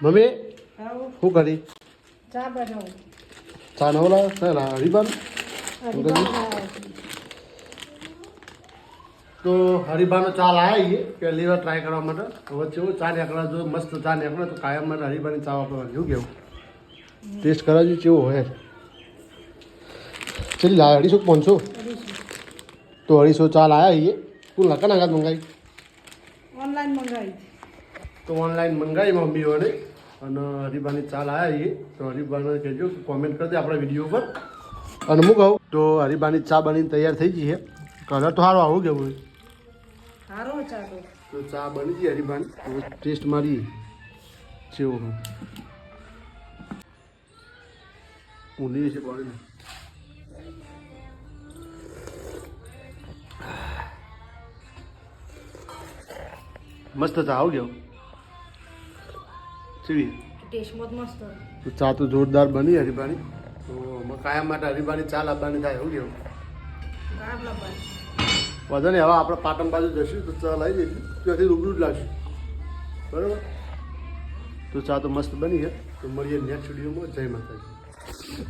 mummy આવો શું કરી ચા બનાવું ચા નવલા ના હરિબાન તો હરિબાનો ચા લાયા છીએ પહેલી વાર ટ્રાય કરવા માટે હવે કેવું ચા નીકળે જો મસ્ત ચા નીકળે તો કાયમ માટે હરિબાની ચા વાપરવાની શું કેવું ટેસ્ટ કરાવજો કેવો હોય ચલી લાયા 250 તો 250 ચા લાયા છીએ કુલ નાખા નાખા મંગાવી ઓનલાઈન મંગાવી તો ઓનલાઈન મંગાવી મમ્મીઓને અને હરિબાની ચા લાયા છીએ તો હરિબાને કહેજો કોમેન્ટ કરી દે આપણા વિડીયો પર અને હું કહું તો હરિબાની ચા બનીને તૈયાર થઈ ગઈ છે કલર તો સારો આવું કેવું સારો ચા તો ચા બની ગઈ હરિબાની ટેસ્ટ મારી કેવો ઊંધી છે પાણી મસ્ત ચા આવું કેવું ચીવી ટેસ્ટ મસ્ત તો ચા તો જોરદાર બની હરિબાની તો કાયમ માટે હરિબાની ચા લાવવાની થાય એવું કેવું વધુ ને હવે આપણે પાટણ બાજુ જશું તો ચા લઈ જઈશું ત્યાંથી રૂબરૂ જ લાવશું બરાબર તો ચા તો મસ્ત બની છે તો મળીએ નેક્સ્ટ વિડીયોમાં જય માતાજી